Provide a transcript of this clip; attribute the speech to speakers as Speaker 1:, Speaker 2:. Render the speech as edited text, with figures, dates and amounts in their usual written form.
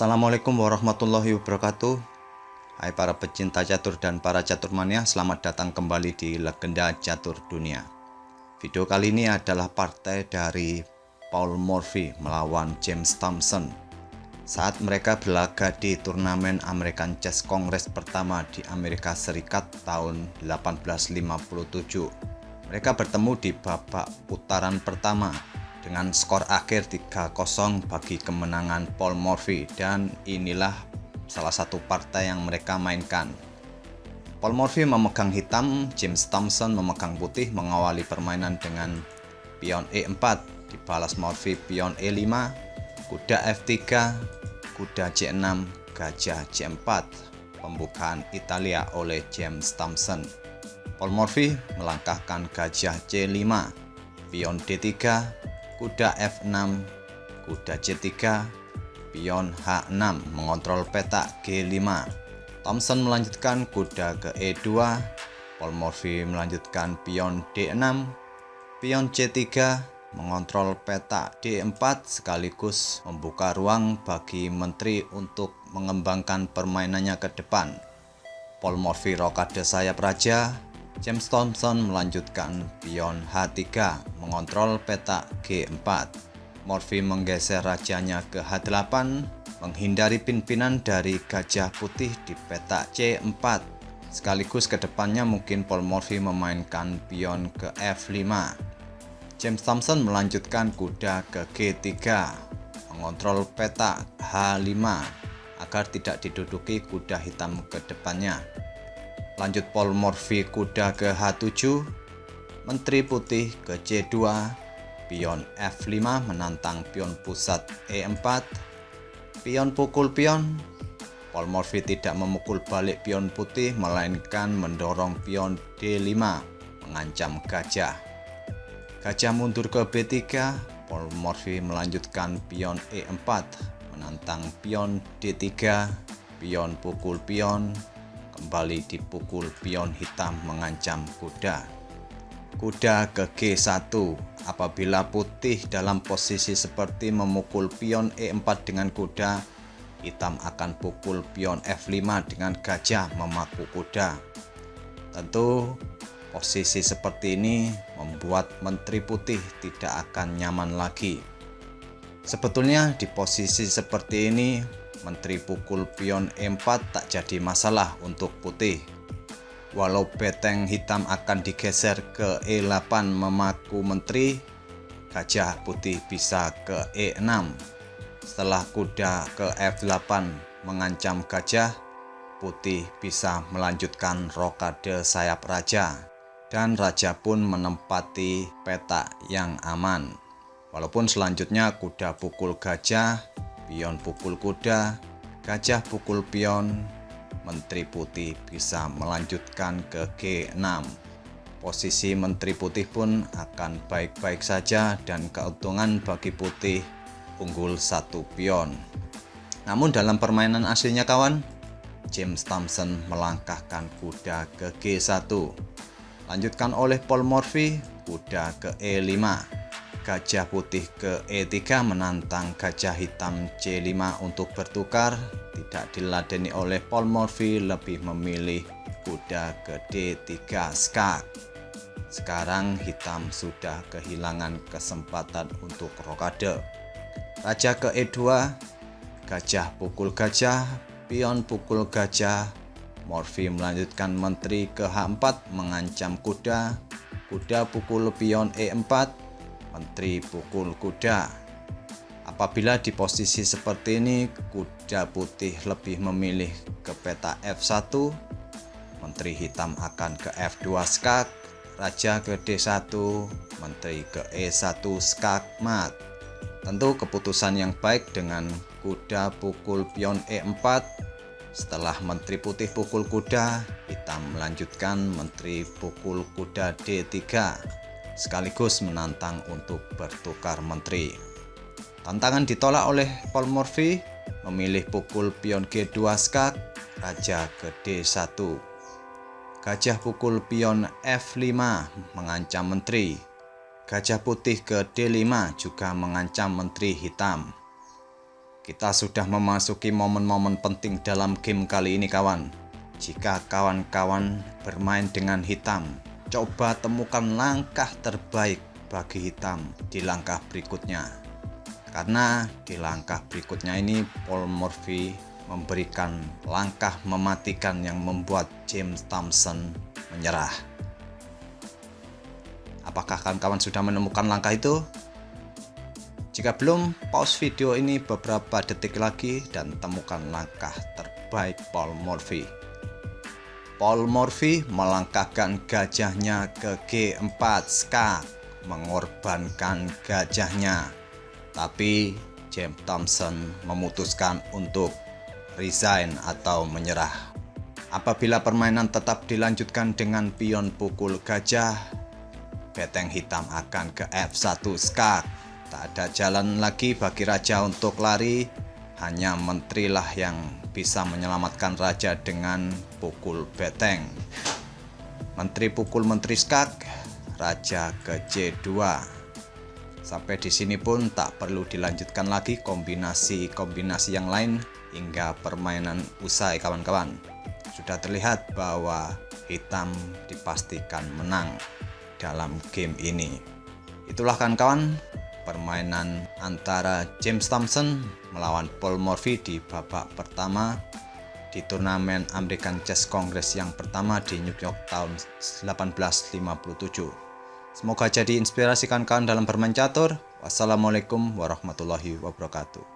Speaker 1: Assalamualaikum warahmatullahi wabarakatuh. Hai para pecinta catur dan para caturmania, selamat datang kembali di Legenda Catur Dunia. Video kali ini adalah partai dari Paul Morphy melawan James Thomson saat mereka berlaga di turnamen American Chess Congress pertama di Amerika Serikat tahun 1857. Mereka bertemu di babak putaran pertama dengan skor akhir 3-0 bagi kemenangan Paul Morphy, dan inilah salah satu partai yang mereka mainkan. Paul Morphy memegang hitam, James Thomson memegang putih, mengawali permainan dengan pion E4, dibalas Morphy pion E5, kuda F3, kuda C6, gajah C4, pembukaan Italia oleh James Thomson. Paul Morphy melangkahkan gajah C5, pion D3, kuda F6, kuda C3, pion H6 mengontrol petak G5. Thomson melanjutkan kuda ke E2, Paul Morphy melanjutkan pion D6, pion C3 mengontrol petak D4 sekaligus membuka ruang bagi menteri untuk mengembangkan permainannya ke depan. Paul Morphy rokade sayap raja, James Thomson melanjutkan pion H3 mengontrol petak G4. Morphy menggeser rajanya ke H8 menghindari pimpinan dari gajah putih di petak C4. Sekaligus ke depannya mungkin Paul Morphy memainkan pion ke F5. James Thomson melanjutkan kuda ke G3 mengontrol petak H5 agar tidak diduduki kuda hitam ke depannya. Lanjut Paul Morphy kuda ke H7, menteri putih ke C2, pion F5 menantang pion pusat E4, pion pukul pion. Paul Morphy tidak memukul balik pion putih, melainkan mendorong pion D5 mengancam gajah. Gajah mundur ke B3, Paul Morphy melanjutkan pion E4 menantang pion D3, pion pukul pion. Kembali dipukul pion hitam mengancam kuda. Kuda ke G1. Apabila putih dalam posisi seperti memukul pion E4 dengan kuda, hitam akan pukul pion F5 dengan gajah memaku kuda. Tentu posisi seperti ini membuat menteri putih tidak akan nyaman lagi. Sebetulnya di posisi seperti ini menteri pukul pion E4 tak jadi masalah untuk putih. Walau beteng hitam akan digeser ke E8 memaku menteri, gajah putih bisa ke E6. Setelah kuda ke F8 mengancam gajah, putih bisa melanjutkan rokade sayap raja, dan raja pun menempati petak yang aman. Walaupun selanjutnya kuda pukul gajah, pion pukul kuda, gajah pukul pion, menteri putih bisa melanjutkan ke G6. Posisi menteri putih pun akan baik-baik saja dan keuntungan bagi putih unggul satu pion. Namun dalam permainan aslinya kawan, James Thomson melangkahkan kuda ke G1. Lanjutkan oleh Paul Morphy, kuda ke E5. Gajah putih ke E3 menantang gajah hitam C5 untuk bertukar. Tidak diladeni oleh Paul Morphy, lebih memilih kuda ke D3 skak. Sekarang hitam sudah kehilangan kesempatan untuk rokade. Raja ke E2, gajah pukul gajah, pion pukul gajah. Morphy melanjutkan menteri ke H4 mengancam kuda. Kuda pukul pion E4, menteri pukul kuda. Apabila di posisi seperti ini, kuda putih lebih memilih ke peta F1, menteri hitam akan ke F2 skak, raja ke D1, menteri ke E1 skak mat. Tentu keputusan yang baik dengan kuda pukul pion E4. Setelah menteri putih pukul kuda, hitam melanjutkan menteri pukul kuda D3. Sekaligus menantang untuk bertukar menteri. Tantangan ditolak oleh Paul Morphy, memilih pukul pion G2 skak, raja ke D1. Gajah pukul pion F5 mengancam menteri. Gajah putih ke D5 juga mengancam menteri hitam. Kita sudah memasuki momen-momen penting dalam game kali ini kawan. Jika kawan-kawan bermain dengan hitam, coba temukan langkah terbaik bagi hitam di langkah berikutnya. Karena di langkah berikutnya ini Paul Morphy memberikan langkah mematikan yang membuat James Thompson menyerah. Apakah kawan-kawan sudah menemukan langkah itu? Jika belum, pause video ini beberapa detik lagi dan temukan langkah terbaik Paul Morphy. Paul Morphy melangkahkan gajahnya ke G4 skak, mengorbankan gajahnya. Tapi James Thompson memutuskan untuk resign atau menyerah. Apabila permainan tetap dilanjutkan dengan pion pukul gajah, beteng hitam akan ke F1 skak. Tak ada jalan lagi bagi raja untuk lari, hanya menterilah yang bisa menyelamatkan raja dengan pukul beteng. Menteri pukul menteri skak, raja ke J2. Sampai di sini pun tak perlu dilanjutkan lagi kombinasi-kombinasi yang lain hingga permainan usai kawan-kawan. Sudah terlihat bahwa hitam dipastikan menang dalam game ini. Itulah kawan-kawan permainan antara James Thompson melawan Paul Morphy di babak pertama di turnamen American Chess Congress yang pertama di New York tahun 1857. Semoga jadi inspirasi kawan-kawan dalam bermain catur. Wassalamualaikum warahmatullahi wabarakatuh.